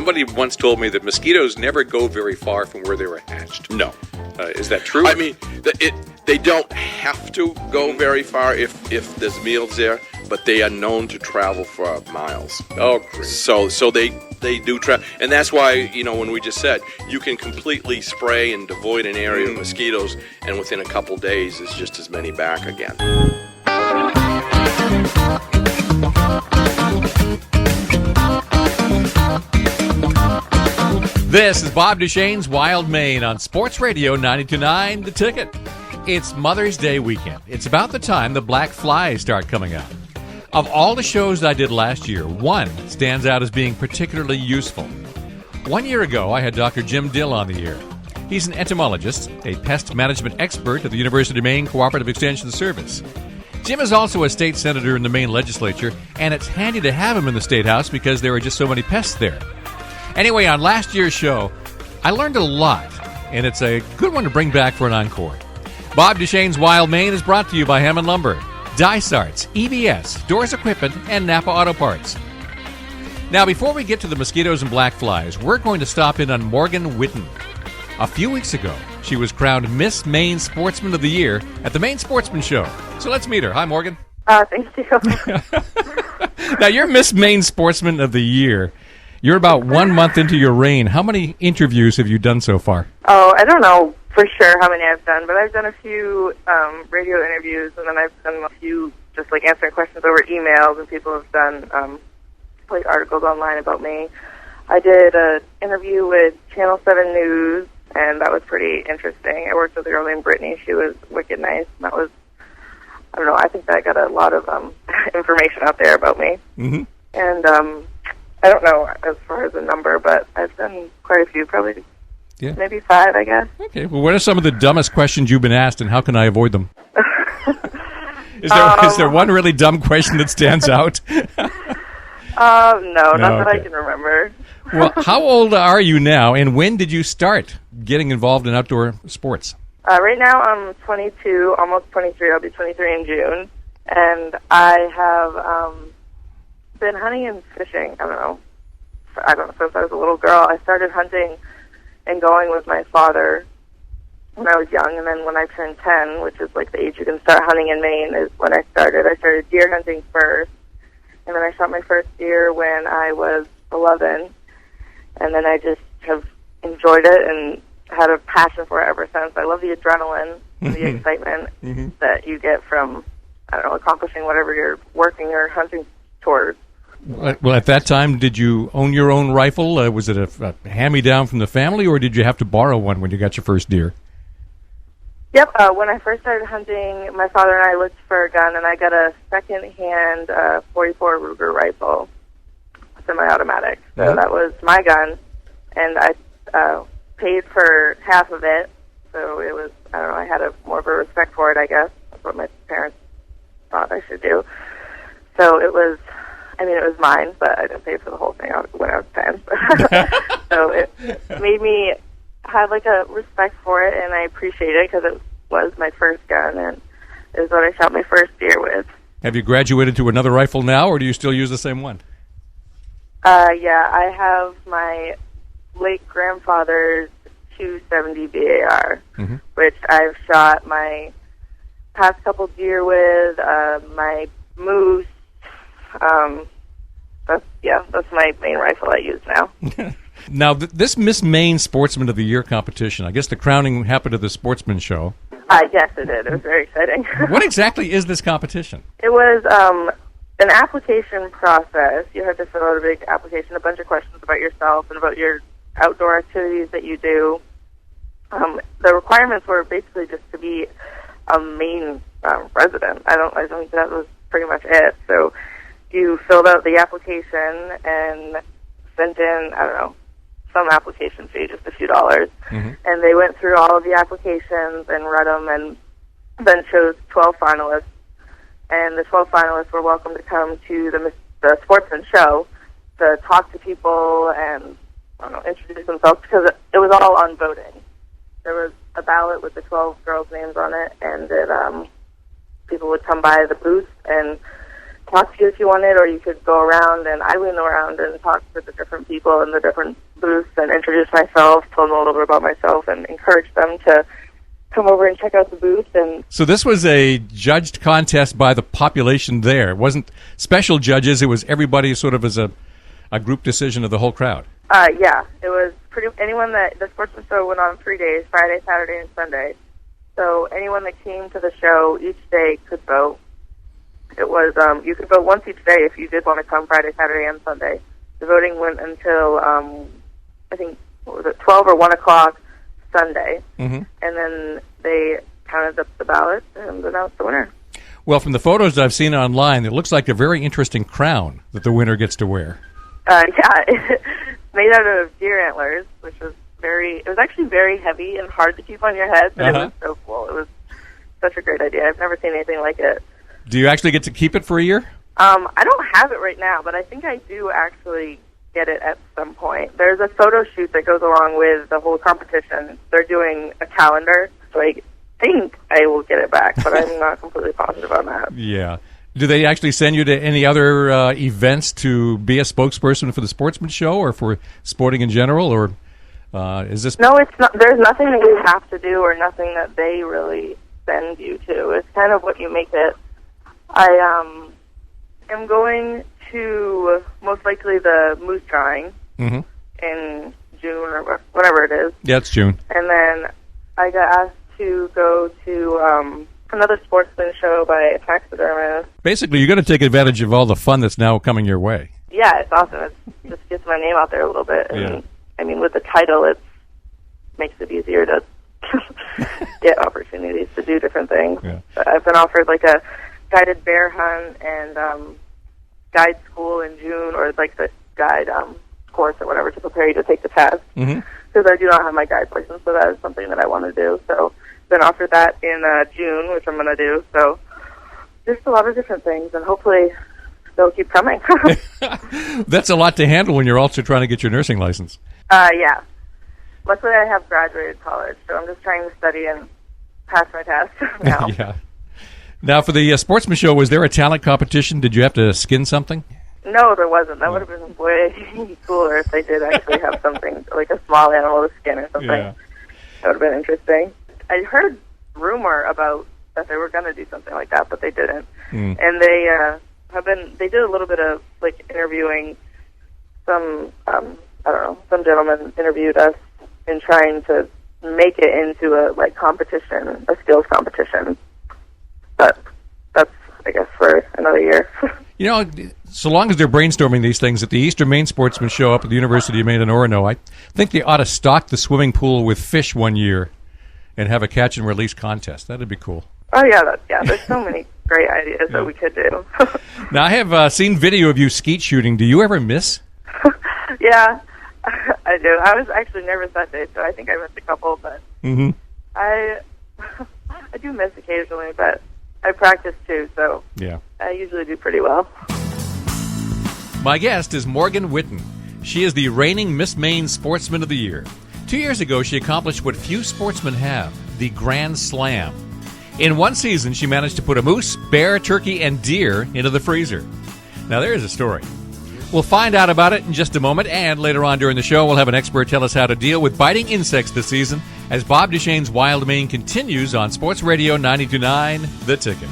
Somebody once told me that mosquitoes never go very far from where they were hatched. No. Is that true? I mean, they don't have to go very far if there's meals there, but they are known to travel for miles. Oh, great. So they do travel, and that's why, when we just said you can completely spray and devoid an area of mosquitoes, and within a couple days, there's just as many back again. This is Bob Duchesne's Wild Maine on Sports Radio 92.9 The Ticket. It's Mother's Day weekend. It's about the time the black flies start coming out. Of all the shows I did last year, one stands out as being particularly useful. 1 year ago, I had Dr. Jim Dill on the air. He's an entomologist, a pest management expert at the University of Maine Cooperative Extension Service. Jim is also a state senator in the Maine legislature, and it's handy to have him in the State House because there are just so many pests there. Anyway, on last year's show, I learned a lot, and it's a good one to bring back for an encore. Bob Duchesne's Wild Maine is brought to you by Hammond Lumber, Dysarts, EBS, Doors Equipment, and Napa Auto Parts. Now, before we get to the mosquitoes and black flies, we're going to stop in on Morgan Whitten. A few weeks ago, she was crowned Miss Maine Sportsman of the Year at the Maine Sportsman Show. So let's meet her. Hi, Morgan. Thank you. Now, you're Miss Maine Sportsman of the Year. You're about 1 month into your reign. How many interviews have you done so far? Oh, I don't know for sure how many I've done, but I've done a few radio interviews, and then I've done a few just like answering questions over emails, and people have done like articles online about me. I did an interview with Channel 7 News, and that was pretty interesting. I worked with a girl named Brittany. She was wicked nice, and that was, I don't know, I think that got a lot of information out there about me. Mm-hmm. And I don't know as far as the number, but I've done quite a few, probably maybe 5, I guess. Okay. Well, what are some of the dumbest questions you've been asked, and how can I avoid them? Is there one really dumb question that stands out? No, not that I okay. can remember. Well, how old are you now, and when did you start getting involved in outdoor sports? Right now I'm 22, almost 23. I'll be 23 in June. And I have been hunting and fishing, I don't know, since I was a little girl. I started hunting and going with my father when I was young, and then when I turned 10, which is like the age you can start hunting in Maine, is when I started. I started deer hunting first, and then I shot my first deer when I was 11, and then I just have enjoyed it and had a passion for it ever since. I love the adrenaline and the excitement that you get from, I don't know, accomplishing whatever you're working or hunting towards. Well, at that time, did you own your own rifle? Was it a hand-me-down from the family, or did you have to borrow one when you got your first deer? Yep. When I first started hunting, my father and I looked for a gun, and I got a second-hand 44 Ruger rifle, semi-automatic. So that was my gun, and I paid for half of it. So it was, I don't know, I had more of a respect for it, I guess. That's what my parents thought I should do. So it was, it was mine, but I didn't pay for the whole thing when I was 10. So it made me have like a respect for it, and I appreciate it because it was my first gun, and it was what I shot my first deer with. Have you graduated to another rifle now, or do you still use the same one? Yeah, I have my late grandfather's 270 BAR, which I've shot my past couple deer with, my moose. That's my main rifle I use now. Now, this Miss Maine Sportsman of the Year competition, I guess the crowning happened at the Sportsman Show. Yes, it did. It was very exciting. What exactly is this competition? It was an application process. You had to fill out a big application, a bunch of questions about yourself and about your outdoor activities that you do. The requirements were basically just to be a Maine resident. I think that was pretty much it. So you filled out the application and sent in, I don't know, some application fee, just a few dollars. And they went through all of the applications and read them and then chose 12 finalists. And the 12 finalists were welcome to come to the Sportsman show to talk to people and, I don't know, introduce themselves, because it was all on voting. There was a ballot with the 12 girls' names on it, and people would come by the booth and talk to you if you wanted, or you could go around, and I went around and talked to the different people in the different booths and introduce myself, told them a little bit about myself, and encourage them to come over and check out the booth. And So this was a judged contest by the population there. It wasn't special judges. It was everybody sort of as a group decision of the whole crowd. yeah, it was anyone that the Sportsman show went on 3 days, Friday, Saturday, and Sunday. So anyone that came to the show each day could vote. It was you could vote once each day if you did want to come Friday, Saturday, and Sunday. The voting went until I think what was it 12 or 1 o'clock Sunday, and then they counted up the ballots and announced the winner. Well, from the photos I've seen online, it looks like a very interesting crown that the winner gets to wear. Yeah, it's made out of deer antlers, which was it was actually very heavy and hard to keep on your head, but it was so cool. It was such a great idea. I've never seen anything like it. Do you actually get to keep it for a year? I don't have it right now, but I think I do actually get it at some point. There's a photo shoot that goes along with the whole competition. They're doing a calendar, so I think I will get it back, but I'm not completely positive on that. Yeah. Do they actually send you to any other events to be a spokesperson for the Sportsman show or for sporting in general, or is this... No, it's not. There's nothing that you have to do or nothing that they really send you to. It's kind of what you make it. I am going to most likely the moose drawing in June or whatever it is. Yeah, it's June. And then I got asked to go to another Sportsman show by a taxidermist. Basically, you got to take advantage of all the fun that's now coming your way. Yeah, it's awesome. It just gets my name out there a little bit. And, I mean, with the title, it makes it easier to get opportunities to do different things. Yeah. I've been offered like a guided bear hunt and guide school in June, or like the guide course or whatever to prepare you to take the test. Because I do not have my guide license, so that is something that I want to do. So I've been offered that in June, which I'm going to do. So just a lot of different things, and hopefully they'll keep coming. That's a lot to handle when you're also trying to get your nursing license. Yeah. Luckily, I have graduated college, so I'm just trying to study and pass my test now. Yeah. Now, for the Sportsman show, was there a talent competition? Did you have to skin something? No, there wasn't. That would have been way cooler if they did actually have something, like a small animal to skin or something. Yeah. That would have been interesting. I heard rumor about that they were going to do something like that, but they didn't. And they did a little bit of, like, interviewing some, some gentleman interviewed us in trying to make it into a, like, competition, a skills competition. But that's, I guess, for another year. You know, so long as they're brainstorming these things, at the Eastern Maine Sportsman show up at the University of Maine in Orono, I think they ought to stock the swimming pool with fish one year and have a catch and release contest. That'd be cool. Oh, yeah, there's so many great ideas that we could do. Now, I have seen video of you skeet shooting. Do you ever miss? Yeah, I do. I was actually nervous that day, so I think I missed a couple, but I do miss occasionally, but I practice too, so yeah, I usually do pretty well. My guest is Morgan Whitten. She is the reigning Miss Maine Sportsman of the Year. 2 years ago, she accomplished what few sportsmen have, the Grand Slam. In one season, she managed to put a moose, bear, turkey, and deer into the freezer. Now, there is a story. We'll find out about it in just a moment, and later on during the show, we'll have an expert tell us how to deal with biting insects this season as Bob Duchesne's Wild Maine continues on Sports Radio 92.9 The Ticket.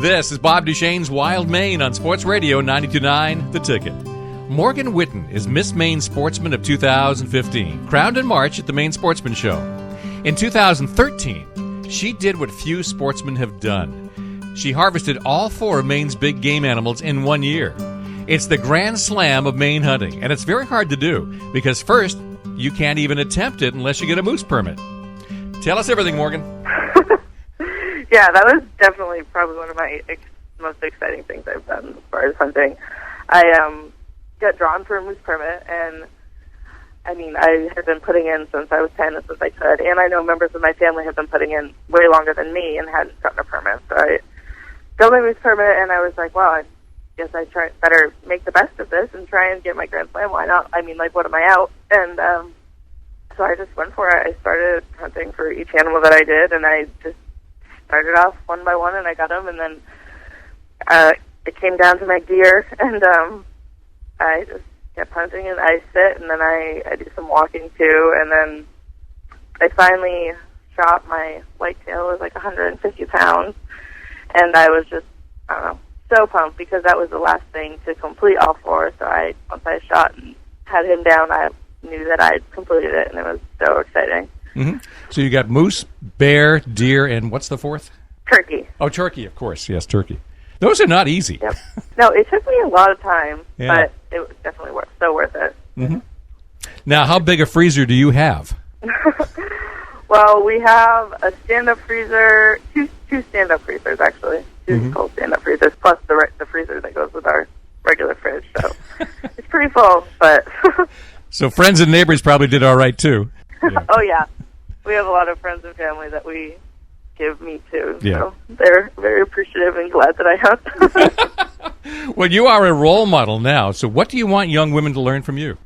This is Bob Duchesne's Wild Maine on Sports Radio 92.9 The Ticket. Morgan Whitten is Miss Maine Sportsman of 2015, crowned in March at the Maine Sportsman Show. In 2013, she did what few sportsmen have done. She harvested all 4 of Maine's big game animals in 1 year. It's the Grand Slam of Maine hunting, and it's very hard to do because first, you can't even attempt it unless you get a moose permit. Tell us everything, Morgan. Yeah, that was definitely probably one of my most exciting things I've done as far as hunting. I got drawn for a moose permit, and I mean, I had been putting in since I was 10 and since I could, and I know members of my family have been putting in way longer than me and hadn't gotten a permit. So I got my moose permit, and I was like, well, I guess I better make the best of this and try and get my Grand Slam. Why not? I mean, like, what am I out? And so I just went for it. I started hunting for each animal that I did, and I just started off one by one, and I got them, and then it came down to my deer, and I just kept hunting, and I sit, and then I do some walking too, and then I finally shot my whitetail. It was like 150 pounds, and I was just, I don't know, so pumped because that was the last thing to complete all four. So once I shot and had him down, I knew that I'd completed it, and it was so exciting. Mm-hmm. So you got moose, bear, deer, and what's the fourth? Turkey. Oh, turkey, of course. Yes, turkey. Those are not easy. Yep. No, it took me a lot of time, Yeah. but it was definitely worth it. Mm-hmm. Now, how big a freezer do you have? Well, we have a stand-up freezer, two stand-up freezers, actually. Two cold stand-up freezers, plus the freezer that goes with our regular fridge. So it's pretty full, but... So friends and neighbors probably did all right, too. Yeah. Oh, yeah. We have a lot of friends and family that we give meat to. Yeah. So they're very appreciative and glad that I hunt. Well, you are a role model now, so what do you want young women to learn from you?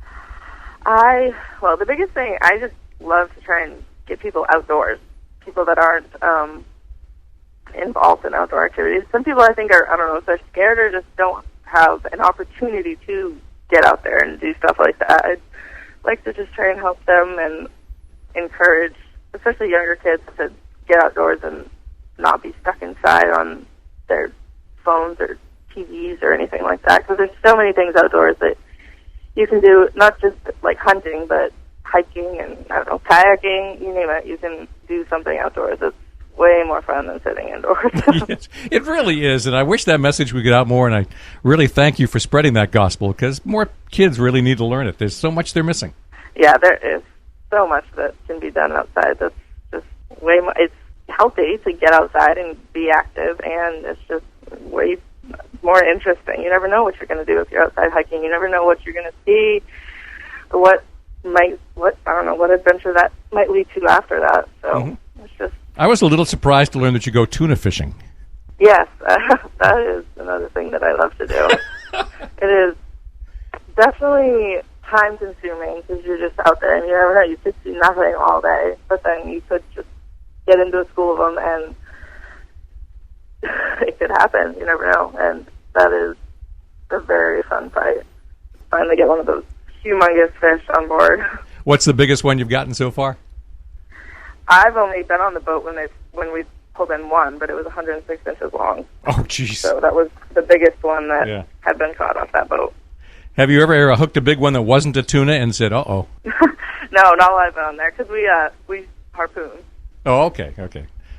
Well, the biggest thing, I just love to try and get people outdoors, people that aren't involved in outdoor activities. Some people I think are, I don't know, if they're scared or just don't have an opportunity to get out there and do stuff like that. I'd like to just try and help them and encourage, especially younger kids, to get outdoors and not be stuck inside on their phones or TVs or anything like that. Because there's so many things outdoors that you can do, not just like hunting, but hiking and, I don't know, kayaking, you name it. You can do something outdoors. It's way more fun than sitting indoors. Yes, it really is, and I wish that message would get out more, and I really thank you for spreading that gospel, because more kids really need to learn it. There's so much they're missing. Yeah, there is so much that can be done outside. That's just way more. It's healthy to get outside and be active, and it's just way more interesting. You never know what you're going to do if you're outside hiking. You never know what you're going to see, or what adventure that might lead to after that. So it's just. I was a little surprised to learn that you go tuna fishing. Yes, that is another thing that I love to do. It is definitely time-consuming because you're just out there and you never know. You could see nothing all day, but then you could just get into a school of them and it could happen. You never know. And that is a very fun fight. Finally get one of those humongous fish on board. What's the biggest one you've gotten so far? I've only been on the boat when we pulled in one, but it was 106 inches long. Oh, jeez. So that was the biggest one that had been caught off that boat. Have you ever hooked a big one that wasn't a tuna and said, uh-oh? No, not while I've been on there, because we harpoon. Oh, okay.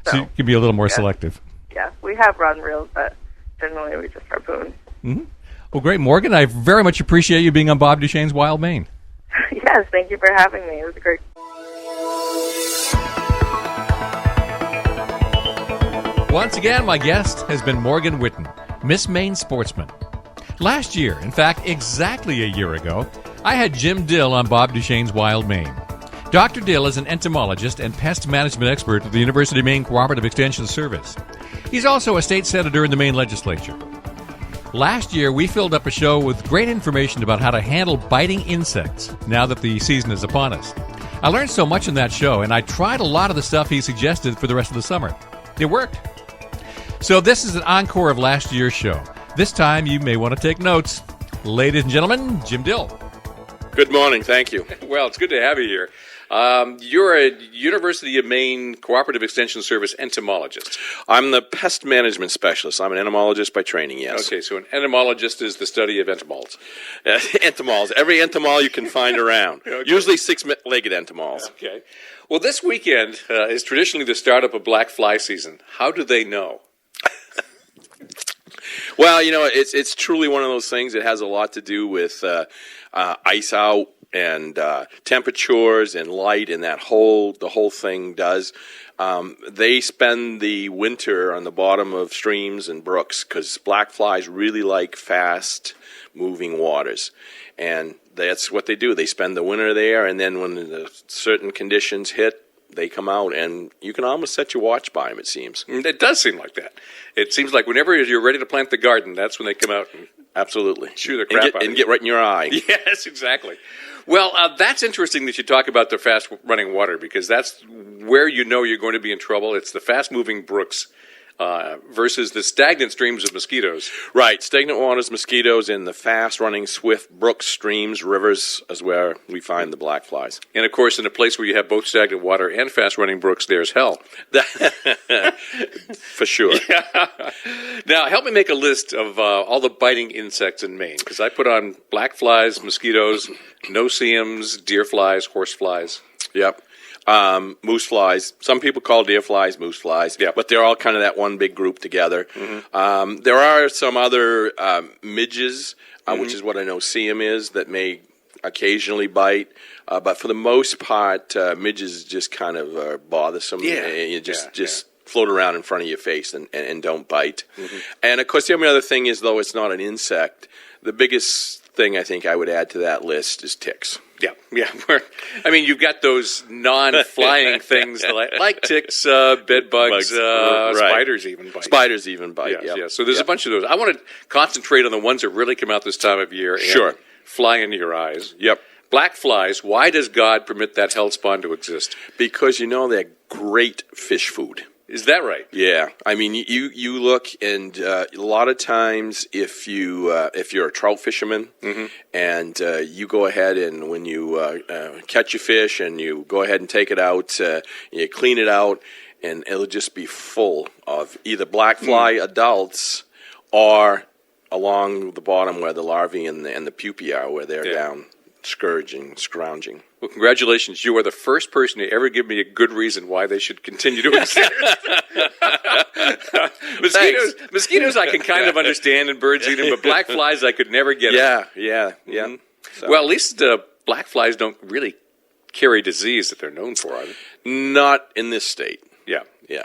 So you can be a little more selective. Yeah, we have rod and reels, but generally we just harpoon. Mm-hmm. Well, great, Morgan. I very much appreciate you being on Bob Duchesne's Wild Maine. Yes, thank you for having me. It was great. Once again, my guest has been Morgan Whitten, Miss Maine Sportsman. Last year, in fact, exactly a year ago, I had Jim Dill on Bob Duchesne's Wild Maine. Dr. Dill is an entomologist and pest management expert at the University of Maine Cooperative Extension Service. He's also a state senator in the Maine legislature. Last year, we filled up a show with great information about how to handle biting insects now that the season is upon us. I learned so much in that show, and I tried a lot of the stuff he suggested for the rest of the summer. It worked. So this is an encore of last year's show. This time, you may want to take notes. Ladies and gentlemen, Jim Dill. Good morning. Thank you. Well, it's good to have you here. You're a University of Maine Cooperative Extension Service entomologist. I'm the pest management specialist. I'm an entomologist by training, yes. Okay, so an entomologist is the study of entomoles. Entomoles. Every entomol you can find around. Okay. Usually six-legged entomoles. Okay. Well, this weekend is traditionally the start of a black fly season. How do they know? Well, it's truly one of those things that has a lot to do with ice out and temperatures and light, and the whole thing does. They spend the winter on the bottom of streams and brooks because black flies really like fast-moving waters, and that's what they do. They spend the winter there, and then when the certain conditions hit, they come out, and you can almost set your watch by them, it seems. It does seem like that. It seems like whenever you're ready to plant the garden, that's when they come out and Absolutely. Chew the crap out of and you. get right in your eye. Yes, exactly. Well, that's interesting that you talk about the fast-running water, because that's where you know you're going to be in trouble. It's the fast-moving brooks versus the stagnant streams of mosquitoes. Right. Stagnant waters, mosquitoes, and the fast-running, swift brooks, streams, rivers is where we find the black flies. And, of course, in a place where you have both stagnant water and fast-running brooks, there's hell. For sure. Now, help me make a list of all the biting insects in Maine, because I put on black flies, mosquitoes, no-see-ums, deer flies, horse flies. Yep. Moose flies. Some people call deer flies moose flies, Yep. but they're all kind of that one big group together. There are some other midges, which is what I know see-em is, that may occasionally bite. But for the most part, midges just kind of are bothersome. Yeah. And you just float around in front of your face and don't bite. And, of course, the only other thing is, though it's not an insect, the biggest thing I think I would add to that list is ticks. Yeah. I mean, you've got those non-flying things like ticks, bed bugs, Right. spiders even bite. Spiders even bite. Yeah. So there's a bunch of those. I want to concentrate on the ones that really come out this time of year and Sure. fly into your eyes. Yep. Black flies, why does God permit that hell spawn to exist? Because they're great fish food. Is that right? Yeah, I mean, you look, and a lot of times, if you're a trout fisherman, and you go ahead and when you catch your fish and you go ahead and take it out, you clean it out, and it'll just be full of either black fly adults or along the bottom where the larvae and the pupae are, where they're down scrounging. Well, congratulations. You are the first person to ever give me a good reason why they should continue to exist. Mosquitoes I can kind of understand, and birds eating, but black flies I could never get. Yeah. So. Well, at least black flies don't really carry disease that they're known for, are they? Not in this state. Yeah.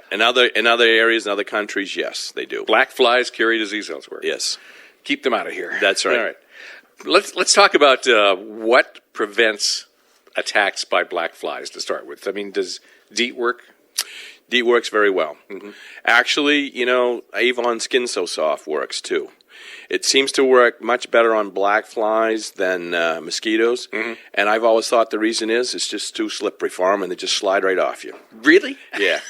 In other areas, in other countries, yes, they do. Black flies carry disease elsewhere. Yes. Keep them out of here. That's right. All right. Let's talk about what prevents attacks by black flies to start with. I mean, does DEET work? DEET works very well. Actually, Avon Skin So Soft works too. It seems to work much better on black flies than mosquitoes, and I've always thought the reason is it's just too slippery for them, and they just slide right off you. Really? Yeah.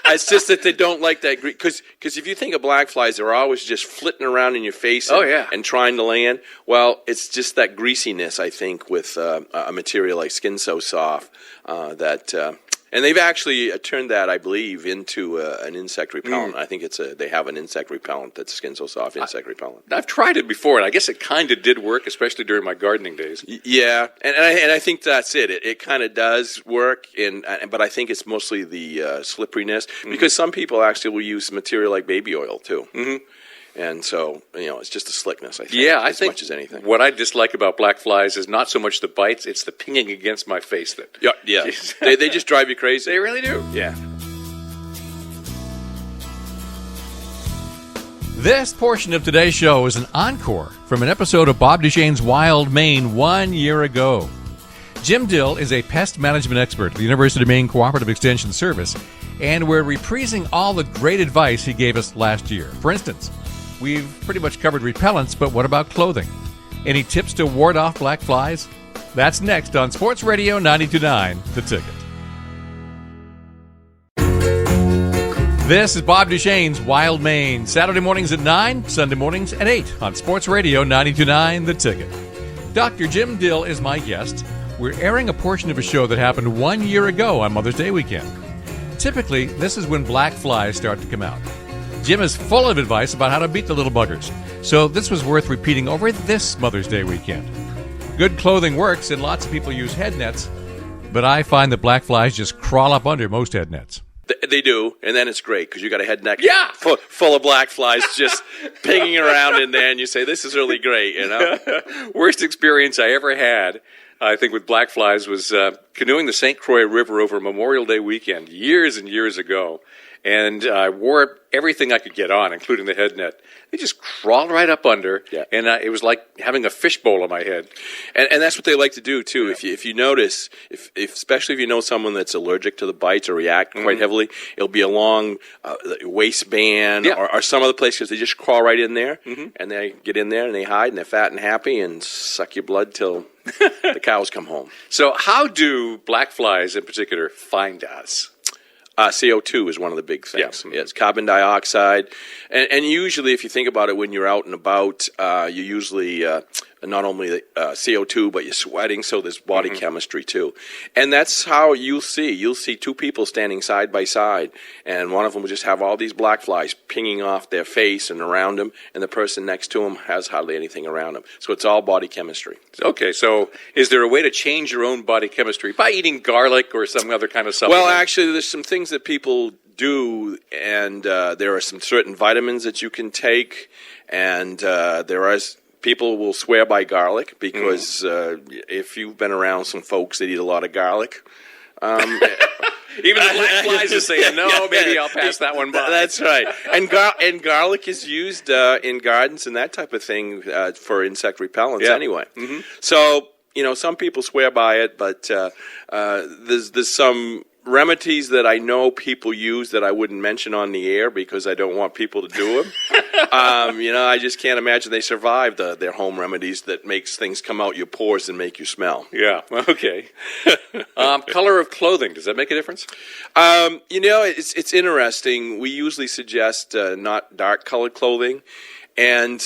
It's just that they don't like that because if you think of black flies, they're always just flitting around in your face and trying to land. Well, it's just that greasiness, I think, with a material like Skin So Soft and they've actually turned that, I believe, into an insect repellent. I think they have an insect repellent that's Skin So Soft insect repellent. I've tried it before, and I guess it kind of did work, especially during my gardening days. Yeah, and I think that's it. It kind of does work, but I think it's mostly the slipperiness because some people actually will use material like baby oil too. And so, it's just the slickness, I think, as much as anything. What I dislike about black flies is not so much the bites, it's the pinging against my face. Yeah. They just drive you crazy. They really do. Yeah. This portion of today's show is an encore from an episode of Bob Duchesne's Wild Maine 1 year ago. Jim Dill is a pest management expert at the University of Maine Cooperative Extension Service, and we're reprising all the great advice he gave us last year. For instance, we've pretty much covered repellents, but what about clothing? Any tips to ward off black flies? That's next on Sports Radio 92.9 The Ticket. This is Bob Duchesne's Wild Maine. Saturday mornings at 9, Sunday mornings at 8 on Sports Radio 92.9 The Ticket. Dr. Jim Dill is my guest. We're airing a portion of a show that happened 1 year ago on Mother's Day weekend. Typically, this is when black flies start to come out. Jim is full of advice about how to beat the little buggers, so this was worth repeating over this Mother's Day weekend. Good clothing works, and lots of people use head nets, but I find that black flies just crawl up under most head nets. They do, and then it's great because you got a head net Yeah. full of black flies just pinging around in there, and you say, this is really great, Worst experience I ever had. I think, with black flies was canoeing the St. Croix River over Memorial Day weekend years and years ago. And I wore everything I could get on, including the head net. They just crawled right up under, and it was like having a fishbowl on my head. And that's what they like to do, too. Yeah. If you notice, especially if you know someone that's allergic to the bites or react quite heavily, it'll be along the waistband or some other place because they just crawl right in there, and they get in there and they hide, and they're fat and happy and suck your blood till the cows come home. So how do black flies in particular find us? CO2 is one of the big things. Yeah. It's carbon dioxide. And usually, if you think about it, when you're out and about, you usually not only CO2, but you're sweating, so there's body chemistry, too. And that's how you'll see two people standing side by side, and one of them will just have all these black flies pinging off their face and around them, and the person next to him has hardly anything around them. So it's all body chemistry. Okay, so is there a way to change your own body chemistry by eating garlic or some other kind of supplement? Well, actually, there's some things that people do, and there are some certain vitamins that you can take, and there are people will swear by garlic because if you've been around some folks that eat a lot of garlic, even the black flies are saying, no, maybe I'll pass that one by. That's right. And garlic is used in gardens and that type of thing for insect repellents anyway. So, some people swear by it, but there's some remedies that I know people use that I wouldn't mention on the air because I don't want people to do them. I just can't imagine they survive their home remedies that makes things come out your pores and make you smell. Yeah, okay. Color of clothing, does that make a difference? It's interesting. We usually suggest not dark-colored clothing. And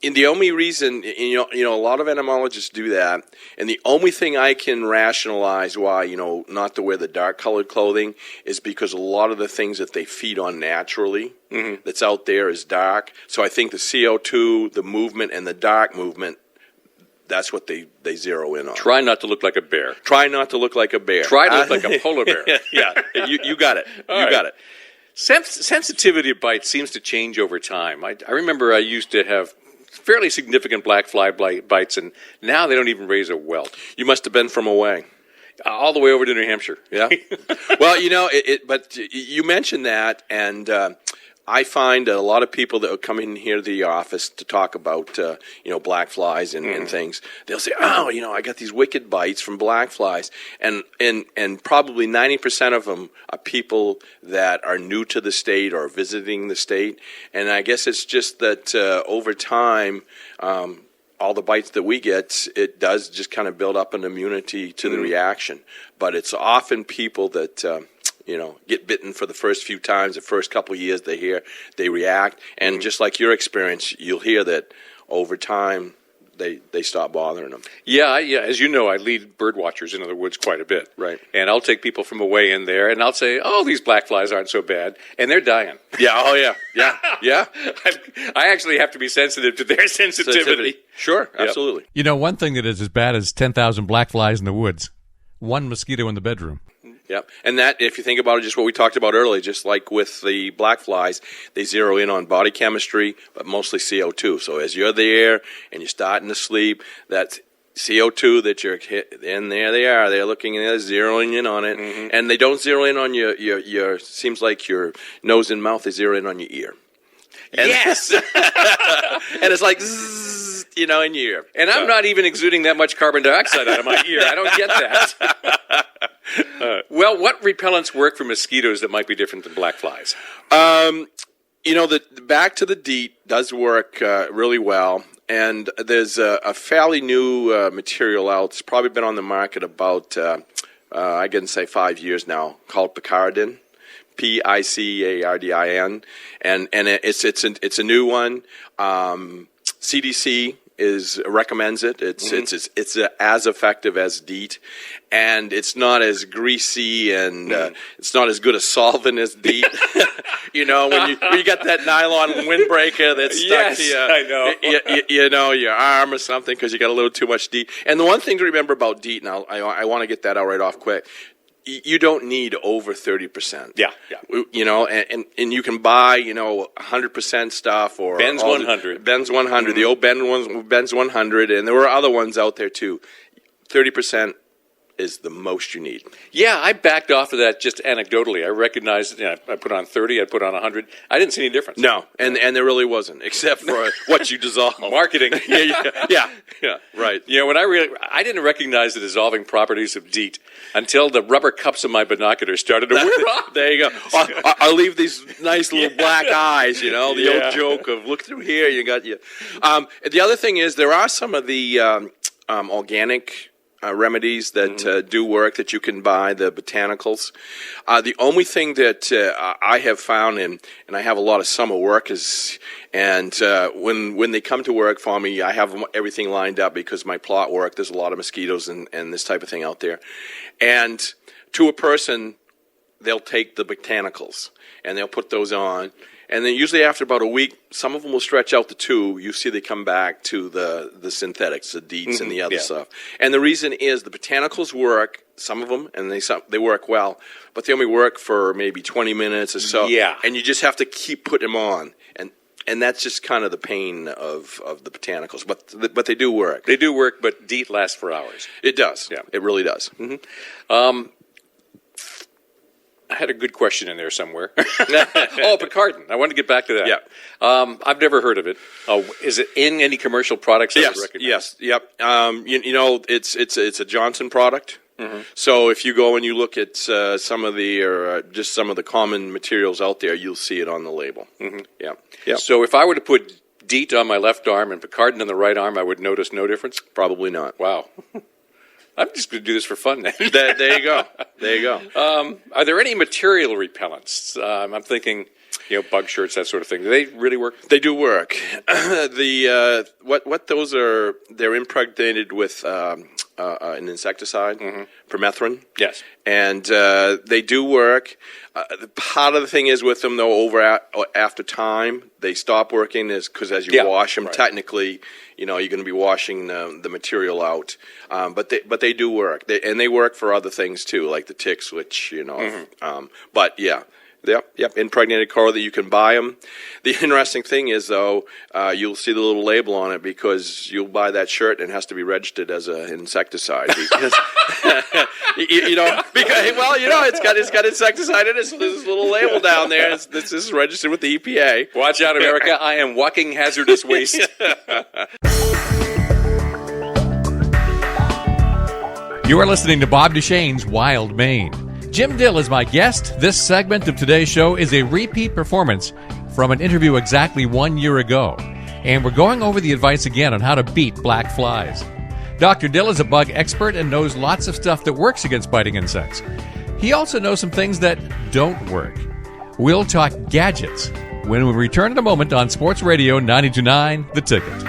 the only reason, a lot of entomologists do that, and the only thing I can rationalize why, not to wear the dark-colored clothing is because a lot of the things that they feed on naturally that's out there is dark. So I think the CO2, the movement, and the dark movement, that's what they zero in on. Try not to look like a bear. Try not to look like a bear. Try to look like a polar bear. Yeah, you got it. Got it. Sensitivity to bites seems to change over time. I remember I used to have fairly significant black fly bites, and now they don't even raise a welt. You must have been from away. All the way over to New Hampshire. Yeah. Well, but you mentioned that, and I find a lot of people that come in here to the office to talk about, black flies and things. They'll say, I got these wicked bites from black flies. And probably 90% of them are people that are new to the state or visiting the state. And I guess it's just that over time, all the bites that we get, it does just kind of build up an immunity to the reaction. But it's often people that get bitten for the first few times, the first couple of years they react. And just like your experience, you'll hear that over time they stop bothering them. Yeah. As you know, I lead bird watchers into the woods quite a bit. Right. And I'll take people from away in there, and I'll say, these black flies aren't so bad. And they're dying. Yeah, yeah. I actually have to be sensitive to their sensitivity. Sure, absolutely. One thing that is as bad as 10,000 black flies in the woods, one mosquito in the bedroom. Yep. And that, if you think about it, just what we talked about earlier, just like with the black flies, they zero in on body chemistry, but mostly CO2. So as you're there and you're starting to sleep, that CO2 that you're in there, they're looking and they're zeroing in on it. And they don't zero in on your seems like your nose and mouth, they zero in on your ear. And yes! And it's like, zzz, in your ear. And I'm not even exuding that much carbon dioxide out of my ear. I don't get that. Well, what repellents work for mosquitoes that might be different than black flies? The back to the DEET does work really well. And there's a fairly new material out. It's probably been on the market about, I can say 5 years now, called Picardin. Picardin, and it's a new one. CDC recommends it. It's as effective as DEET, and it's not as greasy and it's not as good a solvent as DEET. When you got that nylon windbreaker that's stuck to your arm or something because you got a little too much DEET. And the one thing to remember about DEET, and I want to get that out right off quick. You don't need over 30%. Yeah. And you can buy, 100% stuff or Ben's 100. Ben's 100, the old Ben's 100, and there were other ones out there too. 30% is the most you need. Yeah, I backed off of that just anecdotally. I recognized, I put on 30, I put on 100. I didn't see any difference. No, and there really wasn't, except for what you dissolve. Marketing. yeah, right. When I didn't recognize the dissolving properties of DEET until the rubber cups of my binoculars started to wear off. There you go. I'll leave these nice little black eyes, the old joke of look through here, you got you. The other thing is there are some of the organic remedies that do work that you can buy, the botanicals. The only thing that I have found, and I have a lot of summer workers, and when they come to work for me, I have everything lined up because my plot work, there's a lot of mosquitoes and this type of thing out there. And to a person, they'll take the botanicals, and they'll put those on. And then usually after about a week, some of them will stretch out to 2. You see they come back to the synthetics, the DEETs and the other stuff. And the reason is the botanicals work, some of them, and they work well, but they only work for maybe 20 minutes or so. Yeah. And you just have to keep putting them on. And that's just kind of the pain of the botanicals. But they do work. They do work, but DEET lasts for hours. It does. Yeah. It really does. I had a good question in there somewhere. Picardin. I wanted to get back to that. Yeah. I've never heard of it. Is it in any commercial products? Yes. Yep. It's a Johnson product. Mm-hmm. So if you go and you look at some of the common materials out there, you'll see it on the label. Mm-hmm. Yeah. Yeah. So if I were to put DEET on my left arm and Picardin on the right arm, I would notice no difference? Probably not. Wow. I'm just going to do this for fun then. There you go. Are there any material repellents? I'm thinking, bug shirts, that sort of thing. Do they really work? They do work. What those are? They're impregnated with an insecticide, permethrin. Yes, and they do work. Part of the thing is with them though, after time, they stop working because as you wash them, technically, you're going to be washing the material out. But they do work, and they work for other things too, like the ticks, which but yeah. Yep. Impregnated coral that you can buy them. The interesting thing is, though, you'll see the little label on it because you'll buy that shirt and it has to be registered as an insecticide because, it's got insecticide in it. So there's this little label down there. This is registered with the EPA. Watch out, America! I am walking hazardous waste. You are listening to Bob Duchesne's Wild Maine. Jim Dill is my guest. This segment of today's show is a repeat performance from an interview exactly 1 year ago. And we're going over the advice again on how to beat black flies. Dr. Dill is a bug expert and knows lots of stuff that works against biting insects. He also knows some things that don't work. We'll talk gadgets when we return in a moment on Sports Radio 92.9 The Ticket.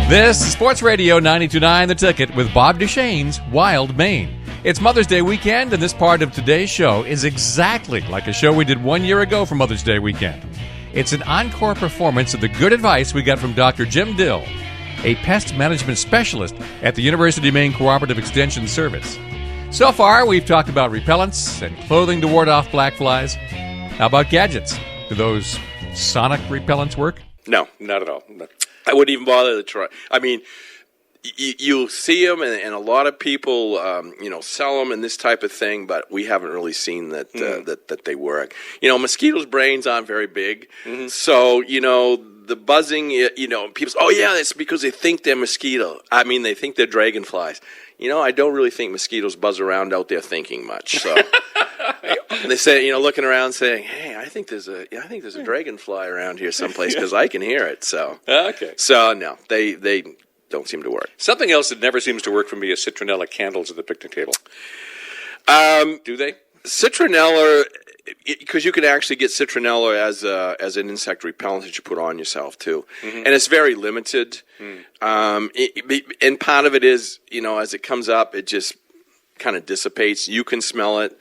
This is Sports Radio 92.9 The Ticket with Bob Duchesne's Wild Maine. It's Mother's Day weekend, and this part of today's show is exactly like a show we did 1 year ago for Mother's Day weekend. It's an encore performance of the good advice we got from Dr. Jim Dill, a pest management specialist at the University of Maine Cooperative Extension Service. So far, we've talked about repellents and clothing to ward off black flies. How about gadgets? Do those sonic repellents work? No, not at all. No. I wouldn't even bother to try. I mean, you'll see them, and a lot of people, sell them and this type of thing, but we haven't really seen that that they work. Mosquitoes' brains aren't very big, so the buzzing. People say, "Oh yeah, that's because they think they're mosquito." I mean, they think they're dragonflies. I don't really think mosquitoes buzz around out there thinking much. So they say, looking around, saying, "Hey, I think there's a dragonfly around here someplace because I can hear it." So okay. So no, they don't seem to work. Something else that never seems to work for me is citronella candles at the picnic table. Do they? Citronella, because you can actually get citronella as an insect repellent that you put on yourself too, and it's very limited. And part of it is, as it comes up, it just kind of dissipates. You can smell it.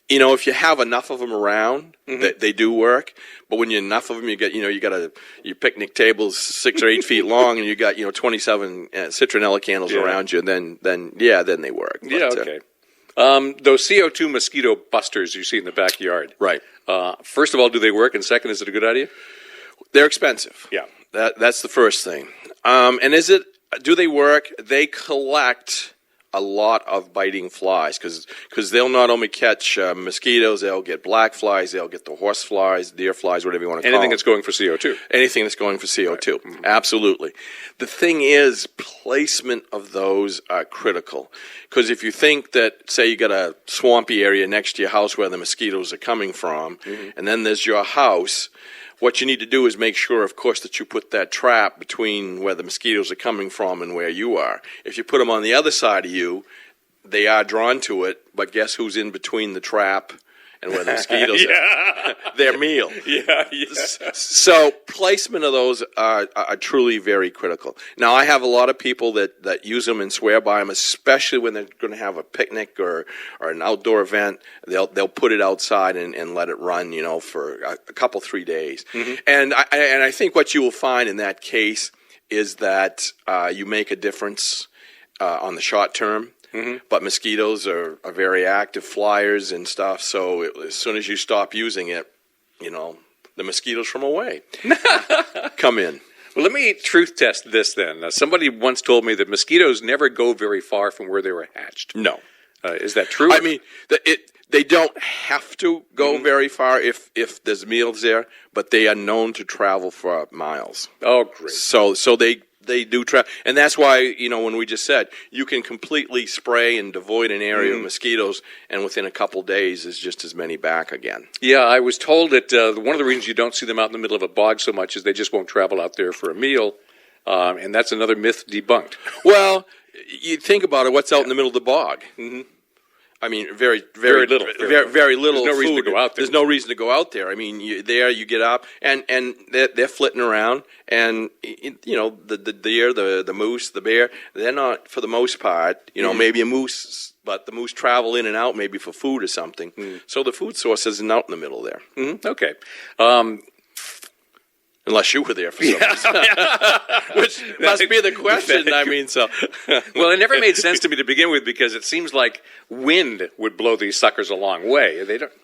If you have enough of them around, they do work. But when you enough of them, you get, your picnic table's 6 or 8 feet long, and you got, 27 citronella candles around you, then they work. But, okay. Those CO2 mosquito busters you see in the backyard. Right. First of all, do they work? And second, is it a good idea? They're expensive. Yeah. That's the first thing. And do they work? They collect a lot of biting flies because they'll not only catch mosquitoes, they'll get black flies, they'll get the horse flies, deer flies, whatever you want to call them. Anything that's going for CO2. Anything that's going for CO2. Right. Mm-hmm. Absolutely. The thing is, placement of those are critical. Because if you think that, say you got a swampy area next to your house where the mosquitoes are coming from, and then there's your house, what you need to do is make sure, of course, that you put that trap between where the mosquitoes are coming from and where you are. If you put them on the other side of you, they are drawn to it, but guess who's in between the trap and where the mosquitoes are? Their meal. Yeah. So placement of those are truly very critical. Now, I have a lot of people that use them and swear by them, especially when they're going to have a picnic or an outdoor event. They'll put it outside and let it run, for a couple, 3 days. Mm-hmm. And I think what you will find in that case is that you make a difference on the short term. Mm-hmm. But mosquitoes are very active flyers and stuff, so as soon as you stop using it, the mosquitoes from away come in. Well, let me truth test this then. Somebody once told me that mosquitoes never go very far from where they were hatched. No. Is that true? I mean, they don't have to go very far if there's meals there, but they are known to travel for miles. Oh, great. So they do travel, and that's why, when we just said, you can completely spray and devoid an area of mosquitoes, and within a couple days is just as many back again. Yeah, I was told that one of the reasons you don't see them out in the middle of a bog so much is they just won't travel out there for a meal, and that's another myth debunked. Well, you think about it, what's out in the middle of the bog? Mm-hmm. I mean, very little. Very little. There's no reason food. to go out there. There's no reason to go out there. I mean, you get up, and they're flitting around, and the deer, the moose, the bear, they're not, for the most part, maybe a moose, but the moose travel in and out maybe for food or something. So the food source isn't out in the middle there. Okay. Unless you were there for some reason. Which must be the question. I mean, so. Well, it never made sense to me to begin with because it seems like wind would blow these suckers a long way.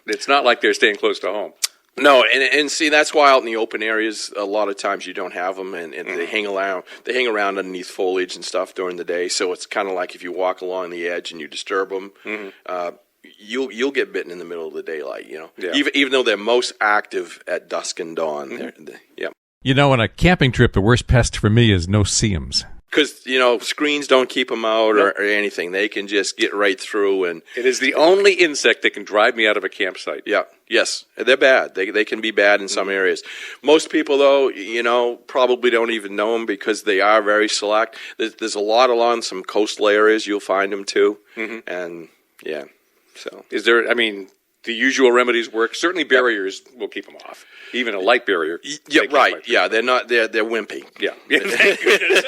It's not like they're staying close to home. No, and see, that's why out in the open areas, a lot of times you don't have them, and they hang around. They hang around underneath foliage and stuff during the day. So it's kind of like if you walk along the edge and you disturb them, you'll get bitten in the middle of the daylight. Yeah. Even though they're most active at dusk and dawn. Yeah. On a camping trip, the worst pest for me is no-see-ums. Because, screens don't keep them out or anything. They can just get right through. And it is the only insect that can drive me out of a campsite. Yeah. Yes. They're bad. They can be bad in some areas. Most people, though, probably don't even know them because they are very select. There's a lot along some coastal areas you'll find them, too. Mm-hmm. And, yeah. So is there, the usual remedies work? Certainly barriers will keep them off. Even a light barrier. Yeah, right. Yeah, they're wimpy. Yeah. Thank goodness.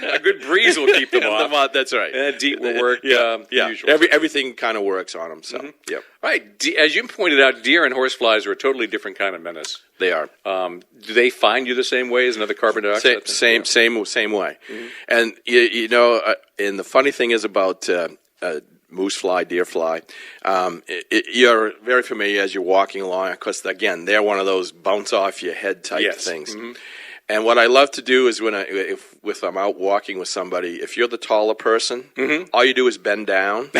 A good breeze will keep them off. That's right. DEET will work. Usually. Everything kind of works on them. So, All right. As you pointed out, deer and horseflies are a totally different kind of menace. They are. Do they find you the same way as another carbon dioxide? Same way. Mm-hmm. And and the funny thing is about moose fly, deer fly. You're very familiar as you're walking along, because, again, they're one of those bounce off your head type things. Mm-hmm. And what I love to do is if I'm out walking with somebody, if you're the taller person, all you do is bend down.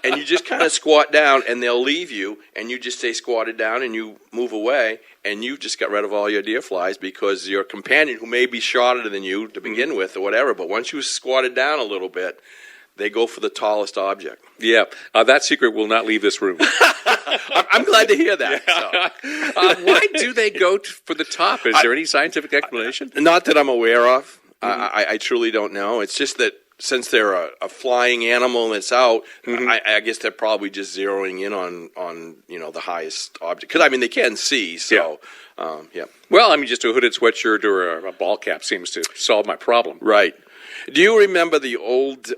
And you just kind of squat down, and they'll leave you, and you just stay squatted down, and you move away, and you just got rid of all your deer flies because your companion, who may be shorter than you to begin with or whatever, but once you squatted down a little bit, they go for the tallest object. Yeah, that secret will not leave this room. I'm glad to hear that. So. Why do they go for the top? Is there any scientific explanation? Not that I'm aware of. I truly don't know. It's just that since they're a flying animal that's out, I guess they're probably just zeroing in on the highest object. Because, they can see, so, yeah. Well, just a hooded sweatshirt or a ball cap seems to solve my problem. Right. Do you remember the old...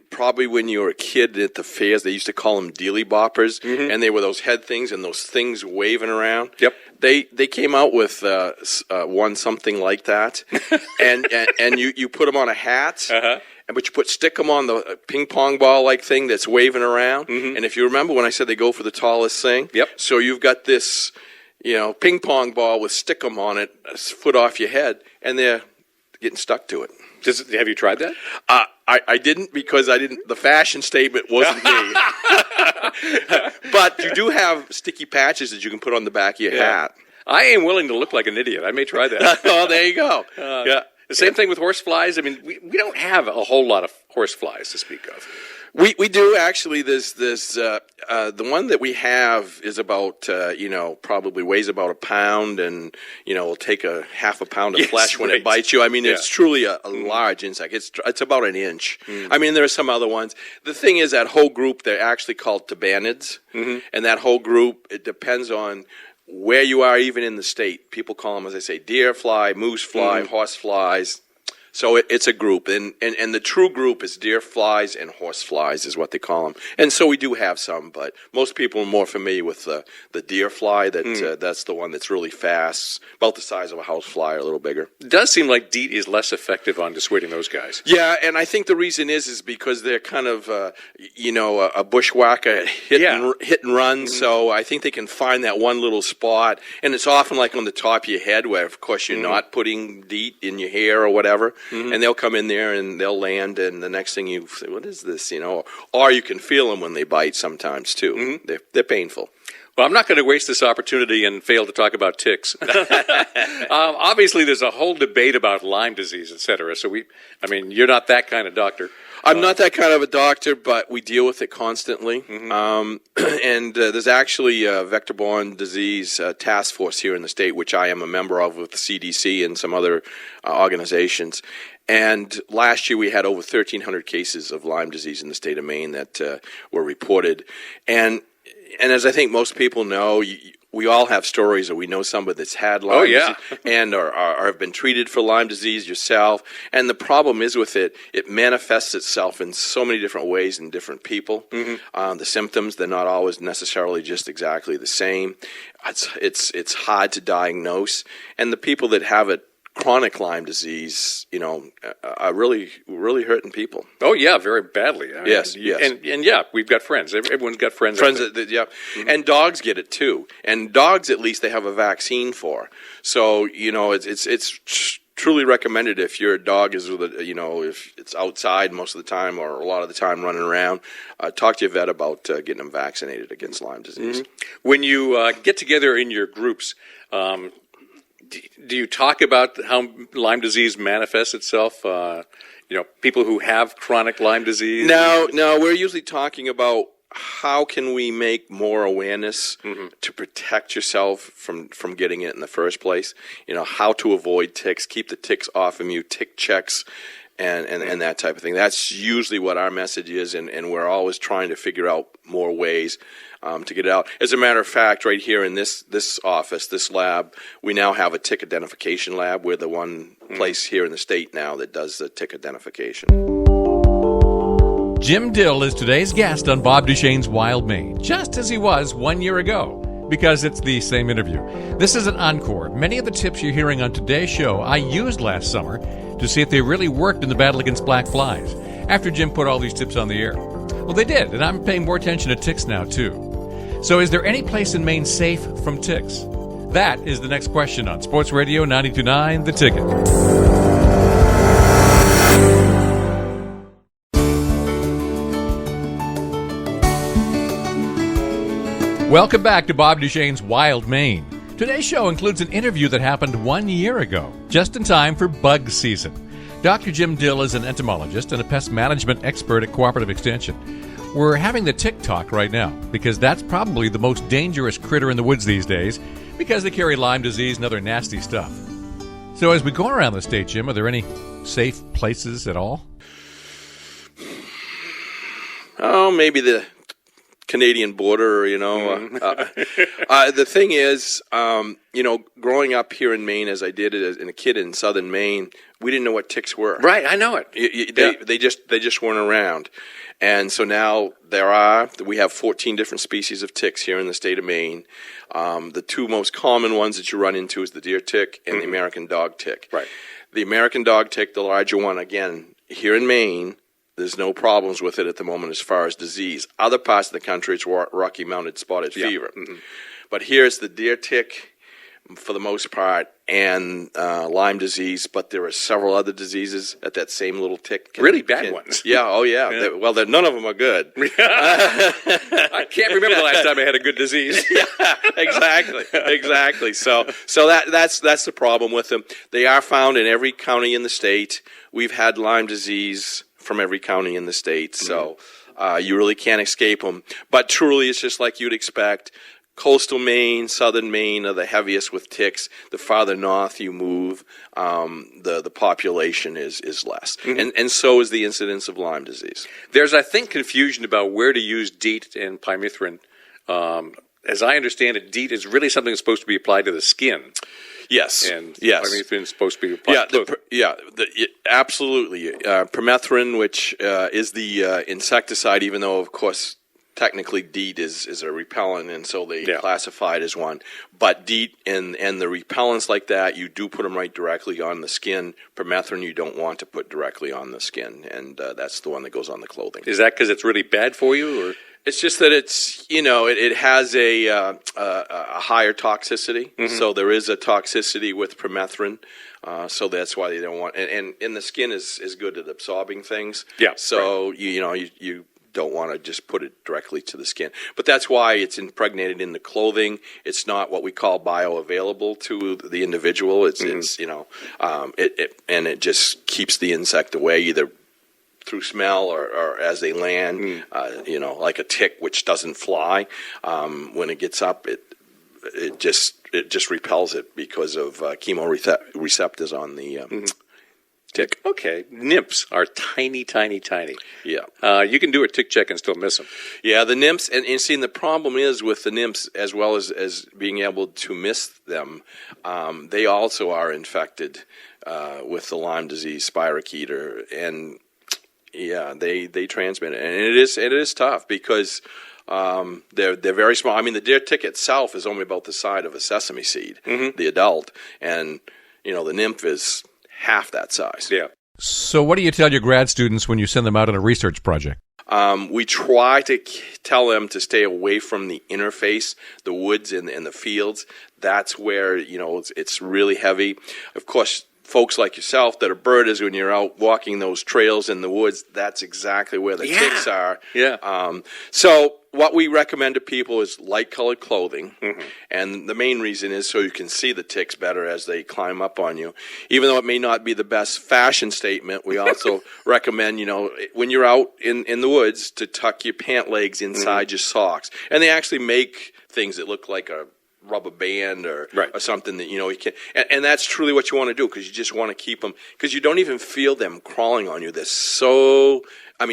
Probably when you were a kid at the fairs, they used to call them dealy boppers, and they were those head things and those things waving around. Yep. They came out with one something like that, and you put them on a hat, but you stick them on the ping pong ball like thing that's waving around. And if you remember when I said they go for the tallest thing, so you've got this ping pong ball with stick 'em on it, a foot off your head, and they're getting stuck to it. Have you tried that? I didn't, because the fashion statement wasn't me. But you do have sticky patches that you can put on the back of your hat. I am willing to look like an idiot. I may try that. Oh, there you go. Yeah. The same thing with horse flies. I mean, we don't have a whole lot of horse flies to speak of. We do actually. There's the one that we have is about probably weighs about a pound, and will take a half a pound of flesh when it bites you. I mean, it's truly a large insect. It's about an inch. I mean, there are some other ones. The thing is, that whole group, they're actually called tabanids, and that whole group, it depends on where you are, even in the state. People call them, as I say, deer fly, moose fly, horse flies. So it's a group, and the true group is deer flies and horse flies is what they call them. And so we do have some, but most people are more familiar with the deer fly. That's the one that's really fast, about the size of a house fly or a little bigger. It does seem like DEET is less effective on dissuading those guys. Yeah, and I think the reason is because they're kind of a bushwhacker hit and run. So I think they can find that one little spot, and it's often like on the top of your head, where of course you're not putting DEET in your hair or whatever. And they'll come in there and they'll land, and the next thing you say, what is this, Or you can feel them when they bite sometimes, too. They're painful. Well, I'm not going to waste this opportunity and fail to talk about ticks. Obviously, there's a whole debate about Lyme disease, et cetera. So you're not that kind of doctor. I'm not that kind of a doctor, but we deal with it constantly. And there's actually a vector-borne disease task force here in the state, which I am a member of with the CDC and some other organizations. And last year we had over 1,300 cases of Lyme disease in the state of Maine that were reported. And as I think most people know, we all have stories, or we know somebody that's had Lyme disease and or have been treated for Lyme disease yourself. And the problem is with it manifests itself in so many different ways in different people. The symptoms, they're not always necessarily just exactly the same. It's hard to diagnose. And the people that have it, chronic Lyme disease, are really, really hurting people. Oh, yeah, very badly. Yes. And we've got friends. Everyone's got friends. And dogs get it, too. And dogs, at least, they have a vaccine for. So, it's truly recommended if your dog is with if it's outside most of the time or a lot of the time running around, talk to your vet about getting them vaccinated against Lyme disease. When you get together in your groups, do you talk about how Lyme disease manifests itself? People who have chronic Lyme disease? No, we're usually talking about how can we make more awareness to protect yourself from getting it in the first place. How to avoid ticks, keep the ticks off of you, tick checks, and that type of thing. That's usually what our message is, and we're always trying to figure out more ways to get it out. As a matter of fact, right here in this office, this lab, we now have a tick identification lab. We're the one place here in the state now that does the tick identification. Jim Dill is today's guest on Bob Duchesne's Wild Maine, just as he was 1 year ago, because it's the same interview. This is an encore. Many of the tips you're hearing on today's show I used last summer to see if they really worked in the battle against black flies, after Jim put all these tips on the air. Well, they did, and I'm paying more attention to ticks now, too. So is there any place in Maine safe from ticks? That is the next question on Sports Radio 92.9 The Ticket. Welcome back to Bob Duchesne's Wild Maine. Today's show includes an interview that happened 1 year ago, just in time for bug season. Dr. Jim Dill is an entomologist and a pest management expert at Cooperative Extension. We're having the tick talk right now, because that's probably the most dangerous critter in the woods these days, because they carry Lyme disease and other nasty stuff. So as we go around the state, Jim, are there any safe places at all? Oh, maybe the Canadian border, the thing is, growing up here in Maine, as I did as a kid in southern Maine, we didn't know what ticks were. Right, I know it. They just weren't around. And so now we have 14 different species of ticks here in the state of Maine. The two most common ones that you run into is the deer tick and the American dog tick. Right. The American dog tick, the larger one, again, here in Maine, there's no problems with it at the moment as far as disease. Other parts of the country, it's Rocky Mountain spotted fever. But here's the deer tick. For the most part, and Lyme disease, but there are several other diseases that same little tick. Really bad ones. Yeah, oh yeah. None of them are good. I can't remember the last time I had a good disease. Yeah, exactly. So that's the problem with them. They are found in every county in the state. We've had Lyme disease from every county in the state, so you really can't escape them. But truly, it's just like you'd expect. Coastal Maine, southern Maine are the heaviest with ticks. The farther north you move, the population is less. And so is the incidence of Lyme disease. There's, I think, confusion about where to use DEET and pyrethrin. As I understand it, DEET is really something that's supposed to be applied to the skin. Yes. And yes. pyrethrin is supposed to be applied to absolutely. Permethrin, which is the insecticide, even though, of course, technically DEET is a repellent, and so they classify it as one. But DEET and the repellents like that, you do put them right directly on the skin. Permethrin you don't want to put directly on the skin, and that's the one that goes on the clothing. Is that because it's really bad for you, or? It's just that it's, it has a higher toxicity. So there is a toxicity with permethrin. So that's why they don't want, and the skin is good at absorbing things. Yeah. So, you don't want to just put it directly to the skin. But that's why it's impregnated in the clothing. It's not what we call bioavailable to the individual. It's it just keeps the insect away, either through smell or as they land, like a tick which doesn't fly. When it gets up, it just repels it because of chemoreceptors on the tick. Okay. Nymphs are tiny, tiny, tiny. Yeah. You can do a tick check and still miss them. Yeah, the nymphs, and seeing the problem is with the nymphs, as well as being able to miss them, they also are infected with the Lyme disease spirocheter, and yeah, they transmit it, and it is tough because they're very small. I mean, the deer tick itself is only about the size of a sesame seed, the adult, and the nymph is half that size. Yeah. So what do you tell your grad students when you send them out on a research project? We try to tell them to stay away from the interface, the woods and the fields. That's where, it's really heavy. Of course, folks like yourself that are birders, when you're out walking those trails in the woods, that's exactly where the ticks are. Yeah. So what we recommend to people is light-colored clothing, and the main reason is so you can see the ticks better as they climb up on you. Even though it may not be the best fashion statement, we also recommend, when you're out in the woods, to tuck your pant legs inside your socks. And they actually make things that look like a rubber band or something that you can, and that's truly what you want to do, because you just want to keep them, because you don't even feel them crawling on you. They're so,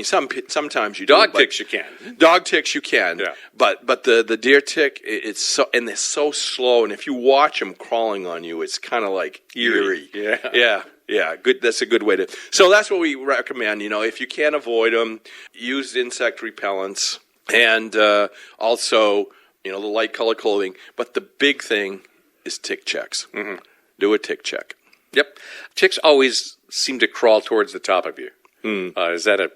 sometimes you dog ticks you can. Dog ticks you can, yeah. But the deer tick, it's so, and they're so slow, and if you watch them crawling on you, it's kind of like eerie. Yeah, good. That's a good way to. So that's what we recommend. If you can't avoid them, use insect repellents, and also the light color clothing. But the big thing is tick checks. Do a tick check. Yep. Ticks always seem to crawl towards the top of you. Is that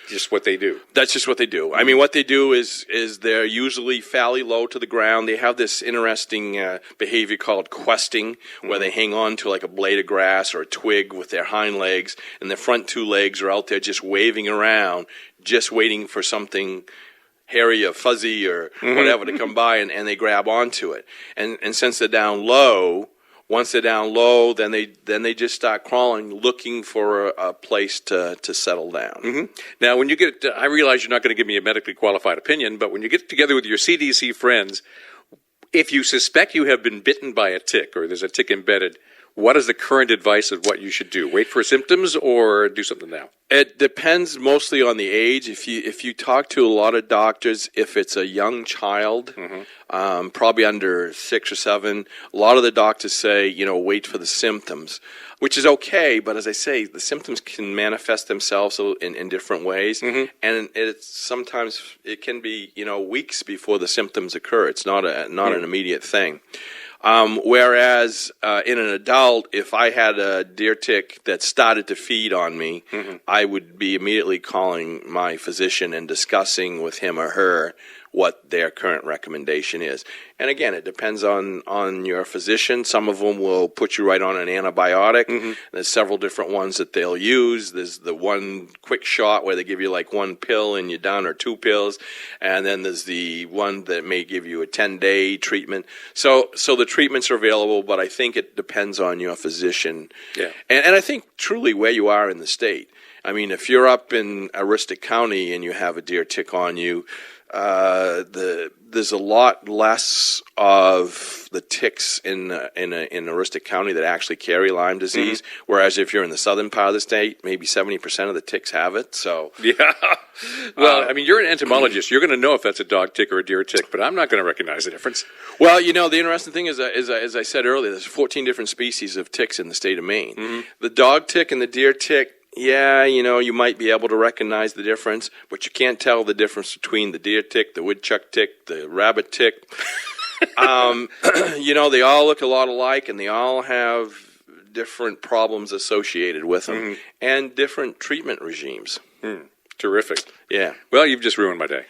just what they do? That's just what they do. I mean, what they do is they're usually fairly low to the ground. They have this interesting behavior called questing, where they hang on to like a blade of grass or a twig with their hind legs, and their front two legs are out there just waving around, just waiting for something hairy or fuzzy or whatever to come by, and they grab onto it. And since they're down low, once they're down low, then they just start crawling, looking for a place to settle down. Now, when you get, I realize you're not going to give me a medically qualified opinion, but when you get together with your CDC friends, if you suspect you have been bitten by a tick or there's a tick embedded, what is the current advice of what you should do? Wait for symptoms or do something now? It depends mostly on the age. If you talk to a lot of doctors, if it's a young child, probably under 6 or 7, a lot of the doctors say, wait for the symptoms, which is okay. But as I say, the symptoms can manifest themselves in different ways, and sometimes it can be weeks before the symptoms occur. It's not an immediate thing. Whereas in an adult, if I had a deer tick that started to feed on me, I would be immediately calling my physician and discussing with him or her what their current recommendation is. And again, it depends on your physician. Some of them will put you right on an antibiotic. There's several different ones that they'll use. There's the one quick shot where they give you like one pill and you're done, or 2 pills. And then there's the one that may give you a 10-day treatment. So the treatments are available, but I think it depends on your physician. Yeah. And I think truly where you are in the state. I mean, if you're up in Aroostook County and you have a deer tick on you, there's a lot less of the ticks in Aroostook County that actually carry Lyme disease. Whereas if you're in the southern part of the state, maybe 70% of the ticks have it. So Yeah. Well, I mean, you're an entomologist. You're going to know if that's a dog tick or a deer tick, but I'm not going to recognize the difference. Well, the interesting thing is, as I said earlier, there's 14 different species of ticks in the state of Maine. The dog tick and the deer tick, yeah, you might be able to recognize the difference, but you can't tell the difference between the deer tick, the woodchuck tick, the rabbit tick. They all look a lot alike, and they all have different problems associated with them, and different treatment regimes. Terrific. Yeah. Well, you've just ruined my day.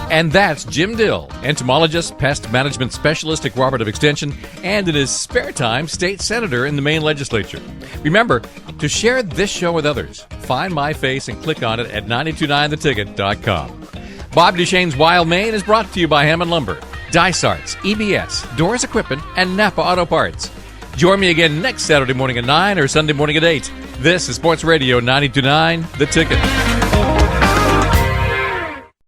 And that's Jim Dill, entomologist, pest management specialist at Cooperative Extension, and in his spare time, state senator in the Maine legislature. Remember, to share this show with others, find my face and click on it at 929theticket.com. Bob Duchesne's Wild Maine is brought to you by Hammond Lumber, Dysarts, EBS, Doors Equipment, and Napa Auto Parts. Join me again next Saturday morning at 9 or Sunday morning at 8. This is Sports Radio 92.9 The Ticket.